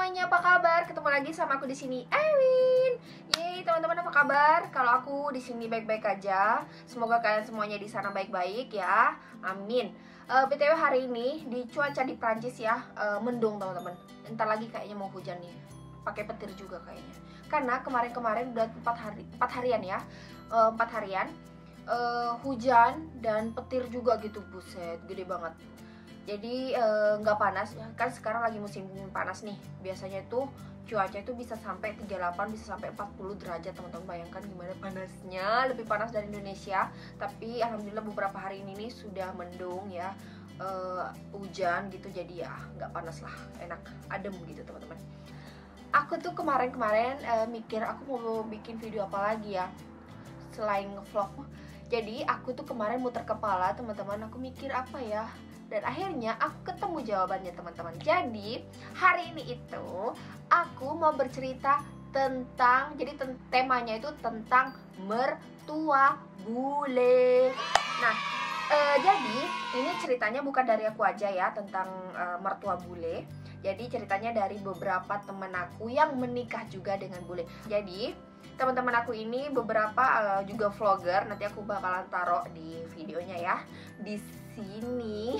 semuanya, apa kabar? Ketemu lagi sama aku di sini, Ewin. Yeay, teman-teman, apa kabar? Kalau aku di sini baik-baik aja. Semoga kalian semuanya di sana baik-baik ya. Amin. BTW hari ini di cuaca di Prancis ya, mendung teman-teman. Entar lagi kayaknya mau hujan nih. Pakai petir juga kayaknya. Karena kemarin-kemarin udah 4 harian ya. 4 harian hujan dan petir juga gitu, buset, gede banget. Jadi nggak panas, kan sekarang lagi musim panas nih. Biasanya itu cuaca itu bisa sampai 38, bisa sampai 40 derajat teman-teman. Bayangkan gimana panasnya, lebih panas dari Indonesia. Tapi alhamdulillah beberapa hari ini nih sudah mendung ya, hujan gitu. Jadi ya nggak panas lah, enak, adem gitu teman-teman. Aku tuh kemarin-kemarin mikir aku mau bikin video apa lagi ya selain ngevlog. Jadi aku tuh kemarin muter kepala teman-teman, aku mikir apa ya. Dan akhirnya aku ketemu jawabannya teman-teman. Jadi hari ini itu aku mau bercerita tentang, jadi temanya itu tentang mertua bule. Nah, jadi ini ceritanya bukan dari aku aja ya tentang mertua bule. Jadi ceritanya dari beberapa temen aku yang menikah juga dengan bule. Jadi teman-teman aku ini beberapa juga vlogger, nanti aku bakalan taruh di videonya ya di sini.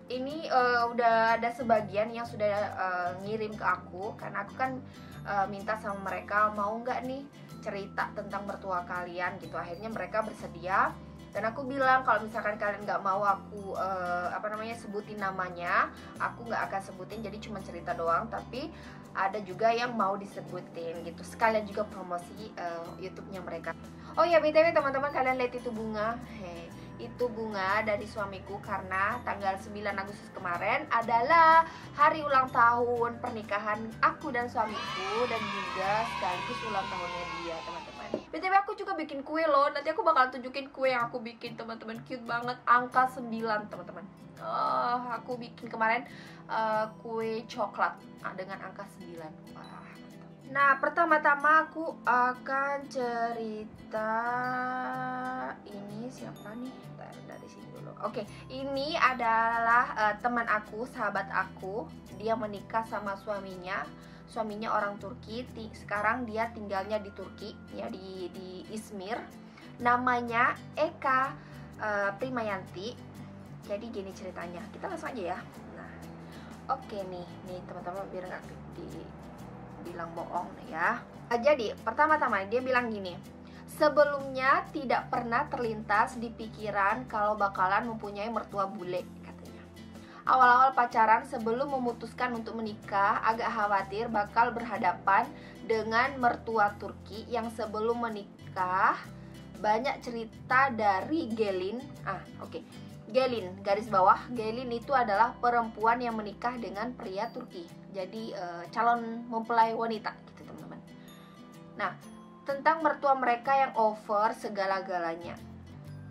Ini udah ada sebagian yang sudah ngirim ke aku, karena aku kan minta sama mereka mau nggak nih cerita tentang mertua kalian gitu. Akhirnya mereka bersedia. Dan aku bilang kalau misalkan kalian nggak mau aku sebutin namanya, aku nggak akan sebutin, jadi cuma cerita doang. Tapi ada juga yang mau disebutin gitu, sekalian juga promosi YouTube-nya mereka. Oh ya, BTW teman-teman, kalian lihat itu bunga? Itu bunga dari suamiku karena tanggal 9 Agustus kemarin adalah hari ulang tahun pernikahan aku dan suamiku, dan juga sekaligus ulang tahunnya dia teman-teman. BTW aku juga bikin kue loh, nanti aku bakal tunjukin kue yang aku bikin teman-teman, cute banget, angka 9 teman-teman. Aku bikin kemarin kue coklat dengan angka 9. Wah. Nah, pertama-tama aku akan cerita ini siapa nih? Dari sini dulu. Oke, ini adalah teman aku, sahabat aku. Dia menikah sama suaminya. Suaminya orang Turki. Sekarang dia tinggalnya di Turki, ya di Izmir. Namanya Eka Primayanti. Jadi gini ceritanya. Kita langsung aja ya. Nah, oke nih teman-teman, biar nggak dibilang bohong ya. Jadi pertama-tama dia bilang gini, sebelumnya tidak pernah terlintas di pikiran kalau bakalan mempunyai mertua bule, katanya. Awal-awal pacaran sebelum memutuskan untuk menikah agak khawatir bakal berhadapan dengan mertua Turki yang sebelum menikah banyak cerita dari Gelin. Gelin, garis bawah, Gelin itu adalah perempuan yang menikah dengan pria Turki. Jadi calon mempelai wanita gitu teman-teman. Nah, tentang mertua mereka yang over segala-galanya.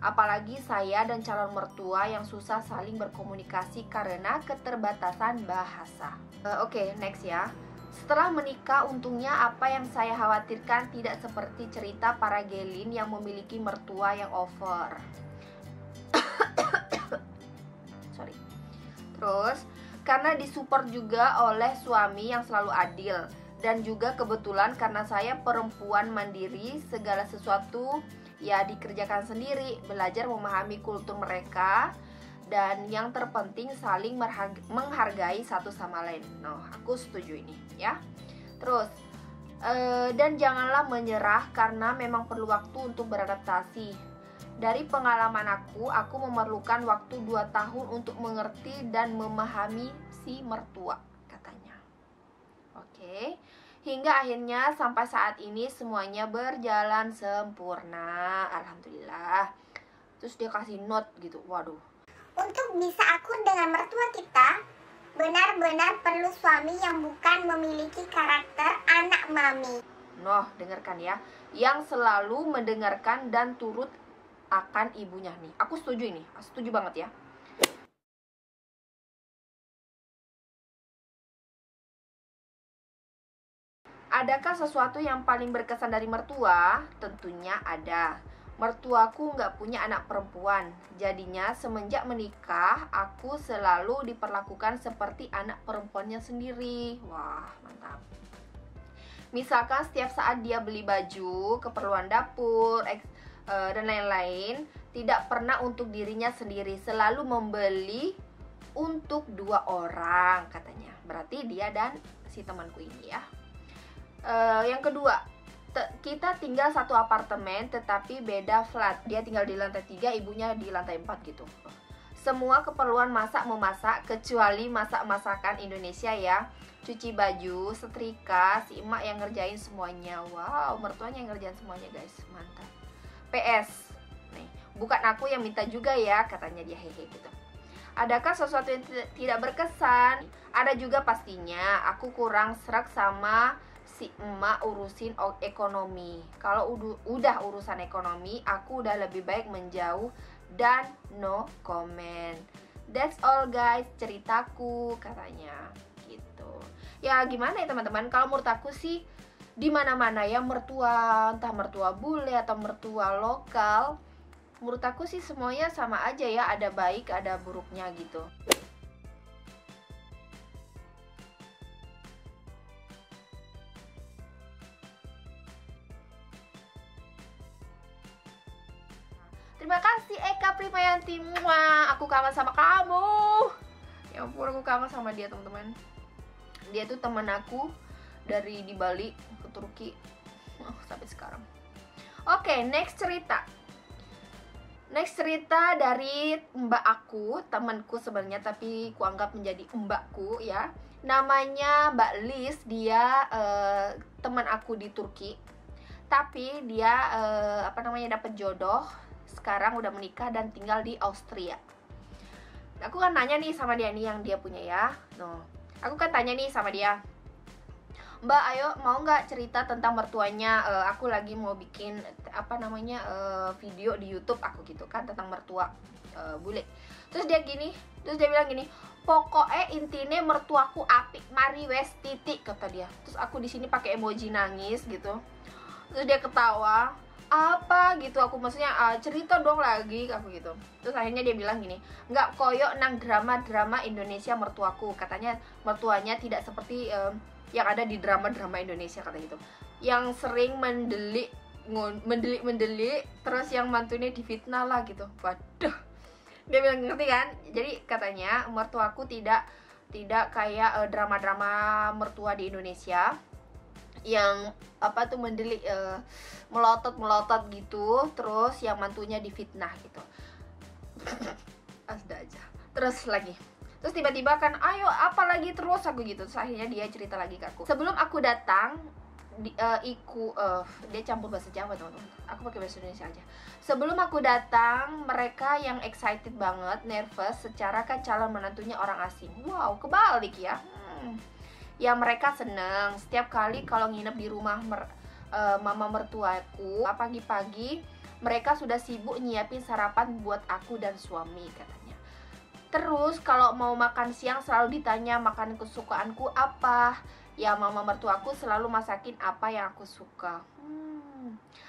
Apalagi saya dan calon mertua yang susah saling berkomunikasi karena keterbatasan bahasa. Oke, next ya. Setelah menikah, untungnya apa yang saya khawatirkan tidak seperti cerita para Gelin yang memiliki mertua yang over. Terus, karena disupport juga oleh suami yang selalu adil. Dan juga kebetulan karena saya perempuan mandiri, segala sesuatu ya dikerjakan sendiri, belajar memahami kultur mereka, dan yang terpenting saling menghargai satu sama lain. Nah, aku setuju ini ya. Terus, dan janganlah menyerah karena memang perlu waktu untuk beradaptasi. Dari pengalaman aku memerlukan waktu 2 tahun untuk mengerti dan memahami si mertua, katanya. Oke. Hingga akhirnya sampai saat ini semuanya berjalan sempurna, alhamdulillah. Terus dia kasih note gitu, waduh. Untuk bisa akur dengan mertua kita, benar-benar perlu suami yang bukan memiliki karakter anak mami. Noh, dengarkan ya, yang selalu mendengarkan dan turut akan ibunya nih. Aku setuju ini, setuju banget ya. Adakah sesuatu yang paling berkesan dari mertua? Tentunya ada. mertuaku nggak punya anak perempuan. Jadinya semenjak menikah, aku selalu diperlakukan seperti anak perempuannya sendiri. Wah, mantap. Misalkan setiap saat dia beli baju, keperluan dapur, dan lain-lain, tidak pernah untuk dirinya sendiri, selalu membeli untuk 2 orang katanya. Berarti dia dan si temanku ini ya. Yang kedua, kita tinggal satu apartemen tetapi beda flat. Dia tinggal di lantai 3, ibunya di lantai 4 gitu. Semua keperluan masak-memasak kecuali masak-masakan Indonesia ya. Cuci baju, setrika, si emak yang ngerjain semuanya. Wow, mertuanya yang ngerjain semuanya guys, mantap. PS, nih, bukan aku yang minta juga ya, katanya dia, hehe gitu. Adakah sesuatu yang tidak berkesan? Ada juga pastinya. Aku kurang serak sama si emak urusin ekonomi. Kalau udah urusan ekonomi, aku udah lebih baik menjauh dan no comment. That's all guys, ceritaku katanya gitu. Ya gimana ya teman-teman, kalau menurut aku sih di mana-mana ya mertua, entah mertua bule atau mertua lokal, menurut aku sih semuanya sama aja ya, ada baik ada buruknya gitu. Terima kasih Eka Primayanti. Aku kangen sama kamu. Ya ampun, aku kangen sama dia teman-teman. Dia tuh teman aku dari di Bali ke Turki sampai sekarang. Oke, next cerita. Next cerita dari mbak aku, temanku sebenarnya tapi ku anggap menjadi mbakku ya. Namanya Mbak Liz, dia teman aku di Turki. Tapi dia dapat jodoh, sekarang udah menikah dan tinggal di Austria. Aku kan nanya nih sama dia nih, yang dia punya ya. Aku kan tanya nih sama dia, Mbak, ayo mau nggak cerita tentang mertuanya? Aku lagi mau bikin video di YouTube aku gitu kan tentang mertua bule. Terus dia bilang gini, pokoknya intinya mertuaku apik, mari wes titik kata dia. Terus aku di sini pakai emoji nangis gitu. Terus dia ketawa, apa gitu, aku maksudnya cerita dong lagi aku gitu. Terus akhirnya dia bilang gini, nggak koyok nang drama-drama Indonesia mertuaku, katanya mertuanya tidak seperti yang ada di drama-drama Indonesia kata gitu, yang sering mendelik terus yang mantunya difitnah lah gitu. Waduh, dia bilang, ngerti kan? Jadi katanya mertuaku tidak kayak drama-drama mertua di Indonesia yang mendelik, melotot gitu, terus yang mantunya difitnah gitu. Asda aja. Terus tiba-tiba kan, ayo apa lagi terus aku gitu. Terus akhirnya dia cerita lagi ke aku. Sebelum aku datang, dia campur bahasa Jawa teman-teman. Aku pakai bahasa Indonesia aja. Sebelum aku datang, mereka yang excited banget, nervous, secara kan calon menantunya orang asing. Wow, kebalik ya. Ya mereka seneng setiap kali kalau nginep di rumah mama mertuaku. Pagi-pagi mereka sudah sibuk nyiapin sarapan buat aku dan suami katanya. Terus kalau mau makan siang selalu ditanya makanan kesukaanku apa. Ya mama mertuaku selalu masakin apa yang aku suka.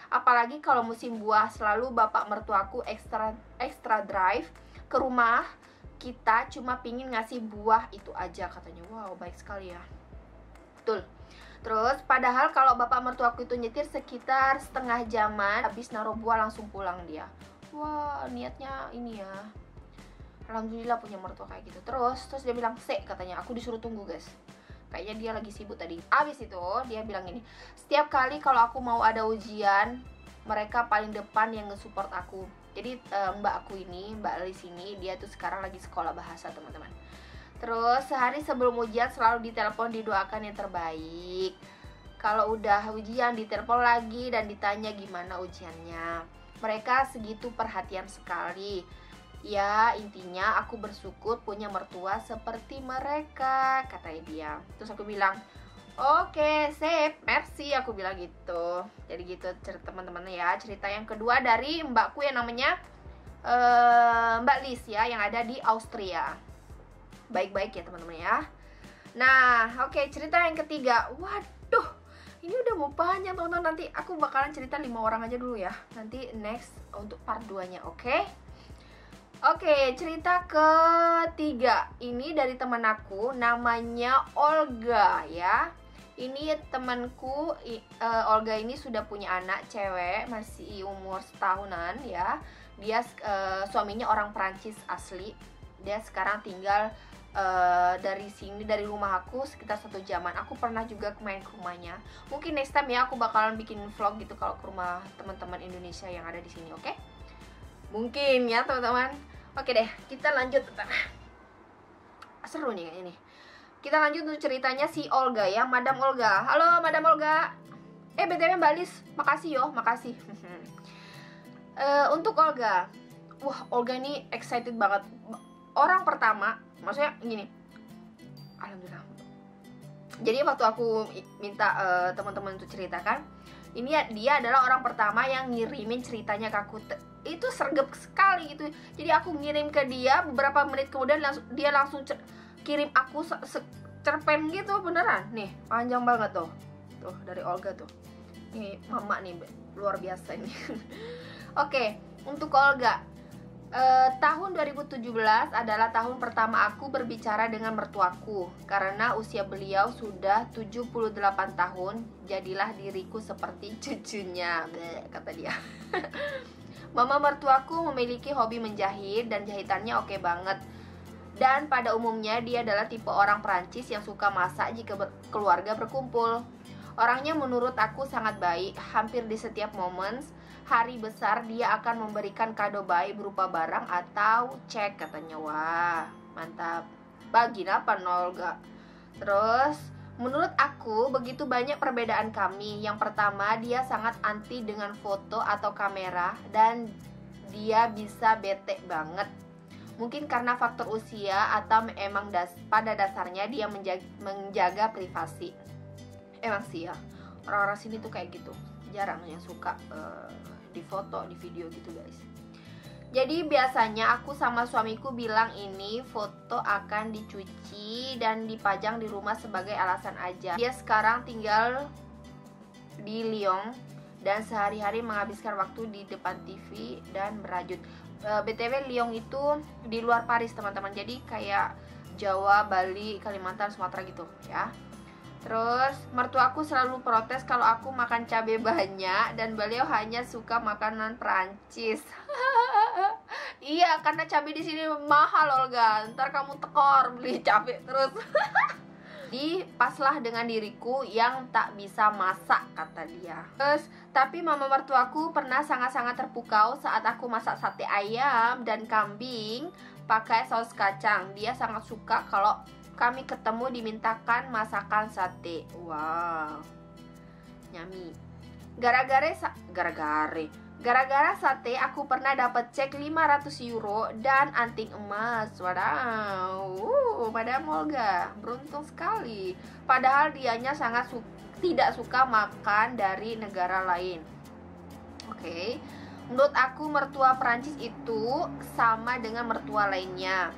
Apalagi kalau musim buah, selalu bapak mertuaku extra drive ke rumah kita, cuma pingin ngasih buah itu aja katanya. Wow, baik sekali ya. Betul. Terus padahal kalau bapak mertuaku itu nyetir sekitar setengah jaman, habis naruh buah langsung pulang dia. Wah, niatnya ini ya. Alhamdulillah punya mertua kayak gitu. Terus dia bilang, katanya, aku disuruh tunggu guys. Kayaknya dia lagi sibuk tadi. Abis itu dia bilang gini, setiap kali kalau aku mau ada ujian, mereka paling depan yang nge-support aku. Jadi mbak aku ini, Mbak Liz ini, dia tuh sekarang lagi sekolah bahasa teman-teman. Terus sehari sebelum ujian selalu ditelepon, didoakan yang terbaik. Kalau udah ujian ditelepon lagi dan ditanya gimana ujiannya. Mereka segitu perhatian sekali. Ya intinya aku bersyukur punya mertua seperti mereka, katanya dia. Terus aku bilang, oke, sip, merci, aku bilang gitu. Jadi gitu cerita teman-teman ya. Cerita yang kedua dari mbakku yang namanya Mbak Liz ya, yang ada di Austria. Baik-baik ya teman-teman ya. Nah, oke, cerita yang ketiga. Waduh, Ini udah mau panjang teman-teman. Nanti aku bakalan cerita 5 orang aja dulu ya. Nanti next untuk part 2-nya, oke? Oke, cerita ketiga. Ini dari teman aku, namanya Olga ya. Ini temanku, Olga ini sudah punya anak cewek, masih umur setahunan ya. Dia suaminya orang Prancis asli. Dia sekarang tinggal dari sini, dari rumah aku sekitar 1 jaman. Aku pernah juga main ke rumahnya. Mungkin next time ya aku bakalan bikin vlog gitu kalau ke rumah teman-teman Indonesia yang ada di sini, oke? Mungkin ya teman-teman. Oke deh, kita lanjut. Seru nih kayaknya nih. Kita lanjut untuk ceritanya si Olga ya, Madam Olga. Halo Madam Olga. BTW Mbak Lis, makasih yo, makasih. Untuk Olga. Wah, Olga ini excited banget. Orang pertama, maksudnya gini. Alhamdulillah. Jadi waktu aku minta teman-teman untuk ceritakan, ini dia adalah orang pertama yang ngirimin ceritanya ke aku. Itu sergap sekali gitu. Jadi aku ngirim ke dia, beberapa menit kemudian dia langsung kirim aku cerpen gitu, beneran. Nih, panjang banget tuh. Tuh, dari Olga tuh. Nih, mama nih, luar biasa ini. Oke, untuk Olga. Tahun 2017 adalah tahun pertama aku berbicara dengan mertuaku. Karena usia beliau sudah 78 tahun, jadilah diriku seperti cucunya, kata dia. Mama mertuaku memiliki hobi menjahit dan jahitannya oke banget. Dan pada umumnya dia adalah tipe orang Prancis yang suka masak jika keluarga berkumpul. Orangnya menurut aku sangat baik. Hampir di setiap momen hari besar dia akan memberikan kado baik berupa barang atau cek, katanya. Wah, mantap. Bagi apa Olga? Terus menurut aku begitu banyak perbedaan kami. Yang pertama, dia sangat anti dengan foto atau kamera dan dia bisa bete banget. Mungkin karena faktor usia atau emang pada dasarnya dia menjaga privasi. Emang sih ya, orang-orang sini tuh kayak gitu. Jarang yang suka di foto, di video gitu guys. Jadi biasanya aku sama suamiku bilang ini foto akan dicuci dan dipajang di rumah sebagai alasan aja. Dia sekarang tinggal di Lyon dan sehari-hari menghabiskan waktu di depan TV dan merajut. BTW Lyon itu di luar Paris teman-teman. Jadi kayak Jawa, Bali, Kalimantan, Sumatera gitu ya. Terus mertuaku selalu protes kalau aku makan cabai banyak dan beliau hanya suka makanan Perancis. Iya, karena cabai di sini mahal Olga. Ntar kamu tekor beli cabai terus. Paslah dengan diriku yang tak bisa masak, kata dia. Terus, tapi mama mertuaku pernah sangat-sangat terpukau saat aku masak sate ayam dan kambing pakai saus kacang. Dia sangat suka kalau kami ketemu dimintakan masakan sate. Wow, nyami. Gara-gara sate aku pernah dapat cek 500 euro dan anting emas. Wadaw, Madam Olga beruntung sekali. Padahal dianya sangat tidak suka makan dari negara lain. Oke. Menurut aku mertua Prancis itu sama dengan mertua lainnya.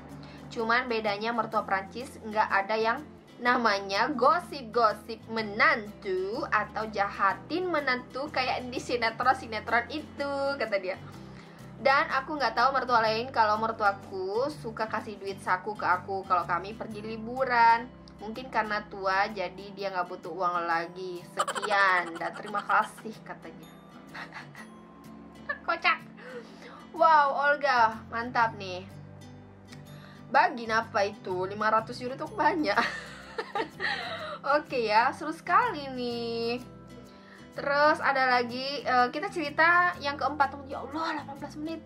Cuman bedanya mertua Prancis nggak ada yang namanya gosip-gosip menantu atau jahatin menantu kayak di sinetron-sinetron itu, kata dia. Dan aku nggak tahu mertua lain. Kalau mertuaku suka kasih duit saku ke aku kalau kami pergi liburan. Mungkin karena tua jadi dia nggak butuh uang lagi. Sekian dan terima kasih, katanya. Kocak. Wow, Olga mantap nih. Bagi apa itu 500 euro itu banyak. Oke ya, seru sekali nih. Terus ada lagi, kita cerita yang keempat. Ya Allah, 18 menit.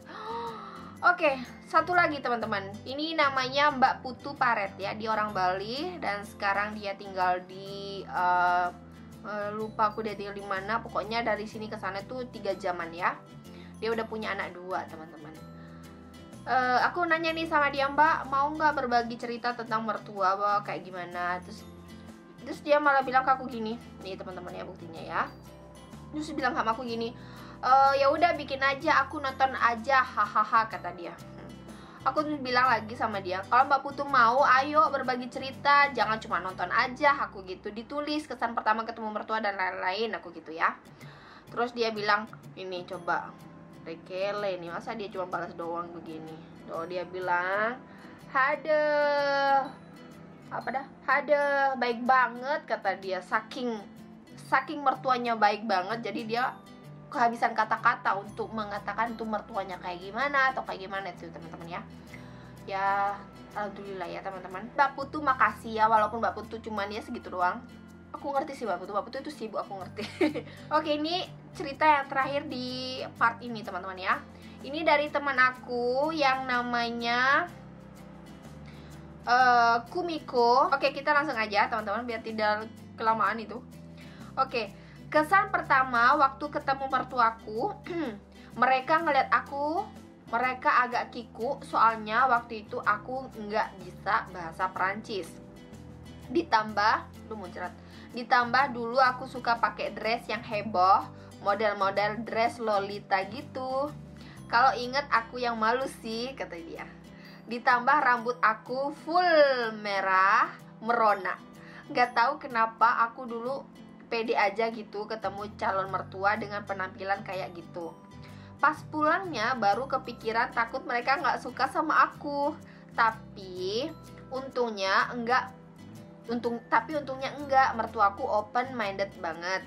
Oke, satu lagi teman-teman. Ini namanya Mbak Putu Paret ya. Dia orang Bali dan sekarang dia tinggal di lupa aku dia tinggal di mana. Pokoknya dari sini ke sana tuh 3 jaman ya. Dia udah punya anak 2 teman-teman. Aku nanya nih sama dia, Mbak, mau nggak berbagi cerita tentang mertua, Mbak, kayak gimana? Terus dia malah bilang ke aku gini, nih teman-teman ya buktinya ya. Terus bilang sama aku gini, ya udah bikin aja, aku nonton aja, hahaha, kata dia. Aku tuh bilang lagi sama dia, kalau Mbak Putu mau, ayo berbagi cerita, jangan cuma nonton aja, aku gitu. Ditulis kesan pertama ketemu mertua dan lain-lain, aku gitu ya. Terus dia bilang, ini coba rekele nih, masa dia cuma balas doang begini. Oh, dia bilang, hade baik banget, kata dia. Saking mertuanya baik banget, jadi dia kehabisan kata-kata untuk mengatakan tuh mertuanya kayak gimana atau kayak gimana itu teman-teman ya. Ya alhamdulillah ya teman-teman. Mbak Putu makasih ya, walaupun Mbak Putu cuman ya segitu doang. Aku ngerti sih Mbak Putu itu sibuk, aku ngerti. Oke, ini cerita yang terakhir di part ini teman-teman ya. Ini dari teman aku yang namanya Kumiko. Oke, kita langsung aja teman-teman biar tidak kelamaan itu. Oke, kesan pertama waktu ketemu mertuaku, mereka ngeliat aku, mereka agak kiku soalnya waktu itu aku nggak bisa bahasa Perancis. Ditambah dulu aku suka pakai dress yang heboh, model-model dress Lolita gitu. Kalau inget aku yang malu sih, kata dia. Ditambah rambut aku full merah merona. Nggak tahu kenapa aku dulu pede aja gitu ketemu calon mertua dengan penampilan kayak gitu. Pas pulangnya baru kepikiran takut mereka nggak suka sama aku. Tapi untungnya enggak, mertuaku open minded banget,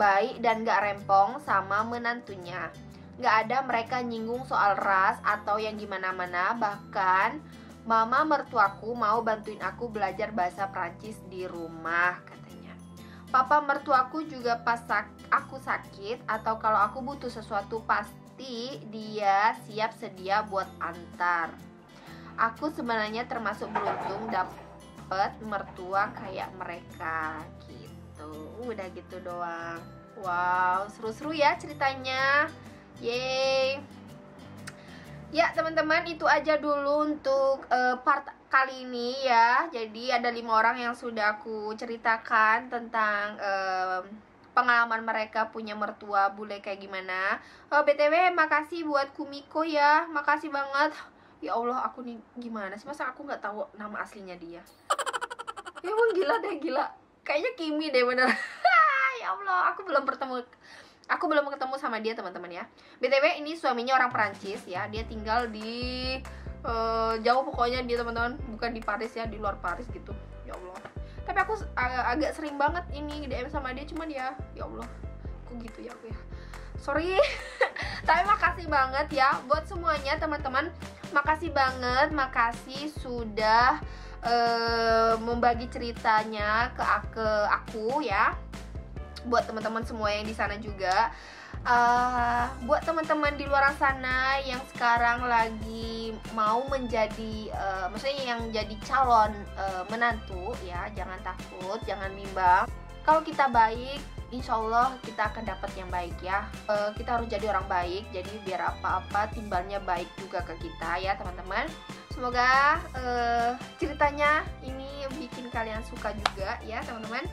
baik dan nggak rempong sama menantunya. Nggak ada mereka nyinggung soal ras atau yang gimana-mana. Bahkan mama mertuaku mau bantuin aku belajar bahasa Prancis di rumah, katanya. Papa mertuaku juga pas aku sakit atau kalau aku butuh sesuatu pasti dia siap sedia buat antar. Aku sebenarnya termasuk beruntung dapet mertua kayak mereka gitu. Udah gitu doang. Wow, seru-seru ya ceritanya. Yeay. Ya teman-teman, itu aja dulu untuk part kali ini ya. Jadi ada 5 orang yang sudah aku ceritakan tentang pengalaman mereka punya mertua bule kayak gimana. BTW makasih buat Kumiko ya, makasih banget. Ya Allah, aku nih gimana sih, masa aku nggak tahu nama aslinya dia. Ya emang gila deh, gila. Kayaknya Kimi deh bener. Ya Allah, aku belum ketemu sama dia teman-teman ya. BTW ini suaminya orang Perancis ya. Dia tinggal di jauh pokoknya dia teman-teman, bukan di Paris ya, di luar Paris gitu. Ya Allah. Tapi aku agak sering banget ini DM sama dia, cuman ya Allah, aku gitu ya aku ya. Sorry. Tapi makasih banget ya buat semuanya teman-teman. Makasih banget, makasih sudah membagi ceritanya ke aku ya. Buat teman-teman semua yang di sana juga, buat teman-teman di luar sana yang sekarang lagi mau menjadi maksudnya yang jadi calon menantu ya, jangan takut, jangan bimbang. Kalau kita baik, insya Allah kita akan dapat yang baik ya. Kita harus jadi orang baik, jadi biar apa-apa timbalnya baik juga ke kita ya teman-teman. Semoga ceritanya ini bikin kalian suka juga ya teman-teman.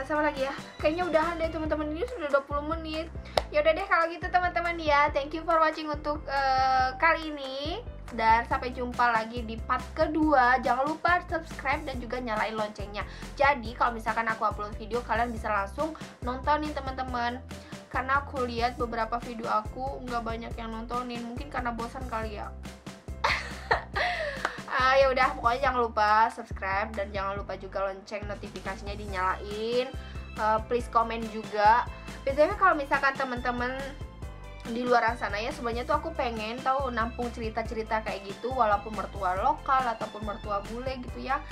Sama lagi ya, kayaknya udahan deh teman-teman, ini sudah 20 menit. Ya udah deh kalau gitu teman-teman ya. Thank you for watching untuk kali ini, dan sampai jumpa lagi di part kedua. Jangan lupa subscribe dan juga nyalain loncengnya. Jadi kalau misalkan aku upload video, kalian bisa langsung nontonin teman-teman. Karena aku lihat beberapa video aku nggak banyak yang nontonin, mungkin karena bosan kali ya. Ya udah, pokoknya jangan lupa subscribe dan jangan lupa juga lonceng notifikasinya dinyalain. Please komen juga. BTW kalau misalkan teman-teman di luar sana ya, sebenarnya tuh aku pengen tahu nampung cerita-cerita kayak gitu, walaupun mertua lokal ataupun mertua bule gitu ya.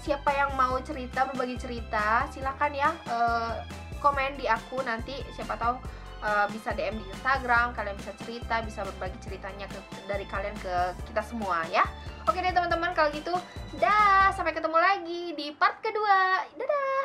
Siapa yang mau cerita, berbagi cerita, silakan ya komen di aku, nanti siapa tahu bisa DM di Instagram, kalian bisa cerita, bisa berbagi ceritanya dari kalian ke kita semua ya. Oke deh teman-teman, kalau gitu dah, sampai ketemu lagi di part kedua. Dadah.